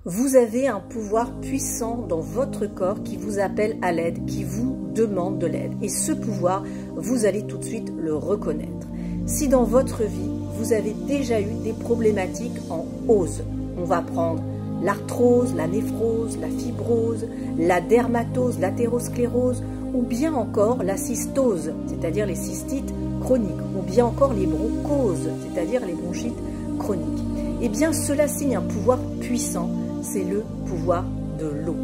Vous avez un pouvoir puissant dans votre corps qui vous appelle à l'aide, qui vous demande de l'aide. Et ce pouvoir, vous allez tout de suite le reconnaître. Si dans votre vie, vous avez déjà eu des problématiques en ose, on va prendre l'arthrose, la néphrose, la fibrose, la dermatose, l'athérosclérose, ou bien encore la cystose, c'est-à-dire les cystites chroniques, ou bien encore les bronchoses, c'est-à-dire les bronchites chroniques. Eh bien, cela signe un pouvoir puissant, c'est le pouvoir de l'eau.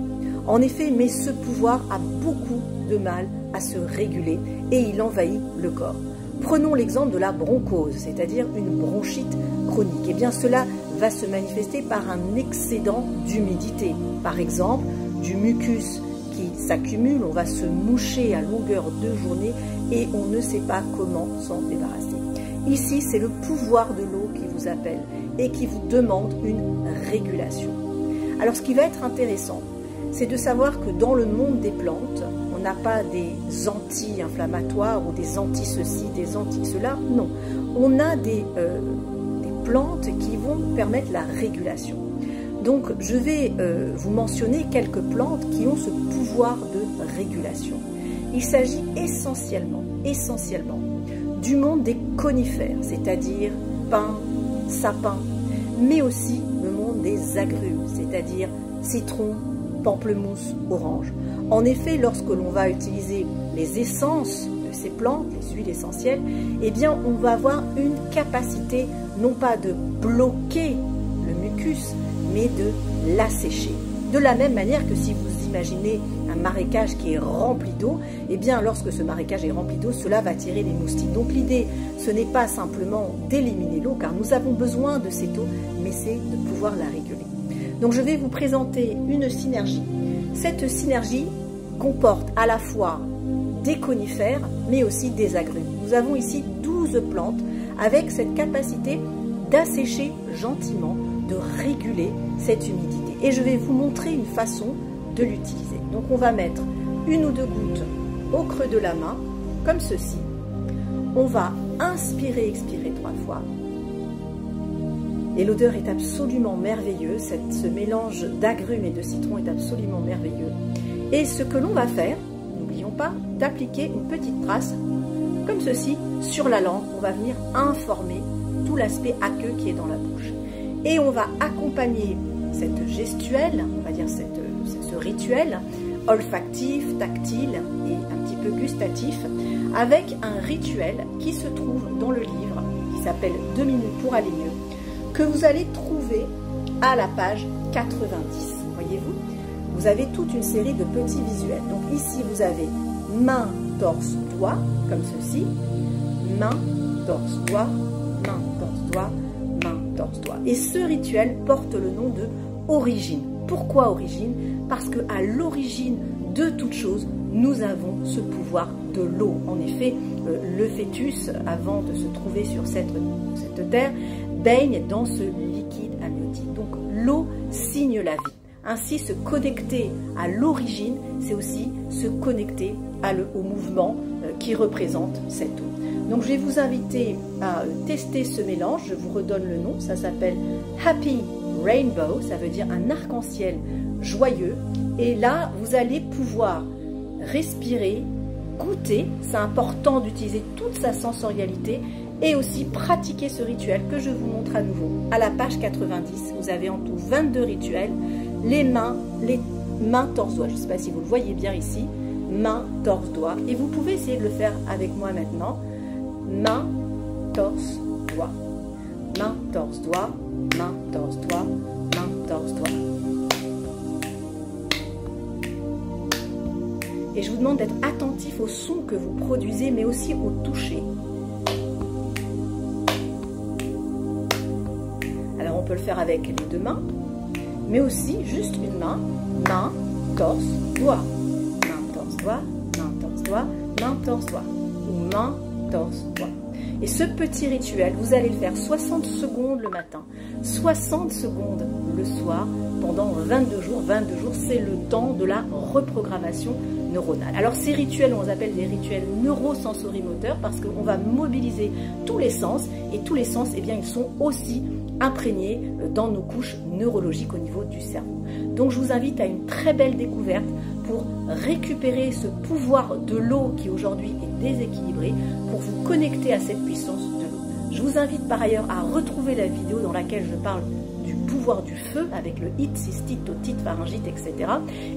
En effet, mais ce pouvoir a beaucoup de mal à se réguler et il envahit le corps. Prenons l'exemple de la bronchose, c'est-à-dire une bronchite chronique. Eh bien, cela va se manifester par un excédent d'humidité. Par exemple, du mucus qui s'accumule, on va se moucher à longueur de journée et on ne sait pas comment s'en débarrasser. Ici, c'est le pouvoir de l'eau qui vous appelle et qui vous demande une régulation. Alors, ce qui va être intéressant, c'est de savoir que dans le monde des plantes, on n'a pas des anti-inflammatoires ou des anti-ceci, des anti-cela, non. On a des plantes qui vont permettre la régulation. Donc, je vais vous mentionner quelques plantes qui ont ce pouvoir de régulation. Il s'agit essentiellement du monde des conifères, c'est-à-dire pins, sapins, mais aussi le monde des agrumes, c'est-à-dire citron, pamplemousse, orange. En effet, lorsque l'on va utiliser les essences de ces plantes, les huiles essentielles, eh bien, on va avoir une capacité non pas de bloquer le mucus, mais de l'assécher. De la même manière que si vous imaginez un marécage qui est rempli d'eau, eh bien, lorsque ce marécage est rempli d'eau, cela va attirer les moustiques. Donc l'idée, ce n'est pas simplement d'éliminer l'eau, car nous avons besoin de cette eau, mais c'est de pouvoir la réguler. Donc je vais vous présenter une synergie. Cette synergie comporte à la fois des conifères, mais aussi des agrumes. Nous avons ici 12 plantes avec cette capacité d'assécher gentiment, de réguler cette humidité. Et je vais vous montrer une façon de l'utiliser. Donc on va mettre une ou deux gouttes au creux de la main, comme ceci. On va inspirer, expirer 3 fois. Et l'odeur est absolument merveilleuse. Ce mélange d'agrumes et de citron est absolument merveilleux. Et ce que l'on va faire, n'oublions pas d'appliquer une petite trace, comme ceci, sur la langue. On va venir informer tout l'aspect aqueux qui est dans la bouche. Et on va accompagner cette gestuelle, on va dire ce rituel olfactif, tactile et un petit peu gustatif, avec un rituel qui se trouve dans le livre, qui s'appelle 2 minutes pour aller mieux, que vous allez trouver à la page 90. Voyez-vous, vous avez toute une série de petits visuels. Donc ici, vous avez main, torse, doigt, comme ceci, main, torse, doigt, main, torse, doigt, main, torse, doigt. Et ce rituel porte le nom de origine. Pourquoi origine? Parce qu'à l'origine de toute chose, nous avons ce pouvoir de l'eau. En effet, le fœtus, avant de se trouver sur cette terre, baigne dans ce liquide amniotique. Donc l'eau signe la vie. Ainsi, se connecter à l'origine, c'est aussi se connecter au mouvement qui représente cette eau. Donc je vais vous inviter à tester ce mélange. Je vous redonne le nom. Ça s'appelle Happy Rainbow. Ça veut dire un arc-en-ciel joyeux. Et là, vous allez pouvoir respirer, goûter. C'est important d'utiliser toute sa sensorialité et aussi pratiquer ce rituel que je vous montre à nouveau. À la page 90, vous avez en tout 22 rituels. Les mains, torse, doigt. Je ne sais pas si vous le voyez bien ici. Main, torse, doigt. Et vous pouvez essayer de le faire avec moi maintenant. Main, torse, doigt. Main, torse, doigt. Main, torse, doigt. Main, torse, doigt. Et je vous demande d'être attentif au son que vous produisez, mais aussi au toucher. Alors on peut le faire avec les deux mains, mais aussi juste une main. Main, torse, doigt. Main, torse, doigt. Main, torse, doigt. Main, torse, doigt. Ou main, torse, doigt. Et ce petit rituel, vous allez le faire 60 secondes le matin, 60 secondes le soir, pendant 22 jours. 22 jours, c'est le temps de la reprogrammation neuronale. Alors ces rituels, on les appelle des rituels neurosensorimoteurs parce qu'on va mobiliser tous les sens, et tous les sens, eh bien, ils sont aussi imprégné dans nos couches neurologiques au niveau du cerveau. Donc je vous invite à une très belle découverte pour récupérer ce pouvoir de l'eau qui aujourd'hui est déséquilibré, pour vous connecter à cette puissance de l'eau. Je vous invite par ailleurs à retrouver la vidéo dans laquelle je parle du pouvoir du feu avec le hit, cystite, otite, pharyngite, etc.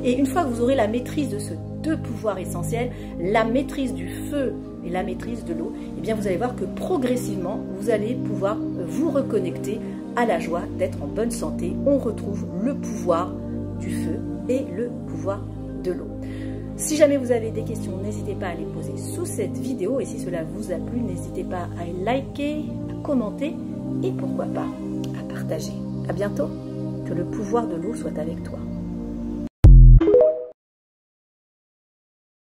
Et une fois que vous aurez la maîtrise de ces deux pouvoirs essentiels, la maîtrise du feu et la maîtrise de l'eau, eh bien vous allez voir que progressivement, vous allez pouvoir vous reconnecter à la joie d'être en bonne santé. On retrouve le pouvoir du feu et le pouvoir de l'eau. Si jamais vous avez des questions, n'hésitez pas à les poser sous cette vidéo. Et si cela vous a plu, n'hésitez pas à liker, à commenter et pourquoi pas à partager. À bientôt. Que le pouvoir de l'eau soit avec toi.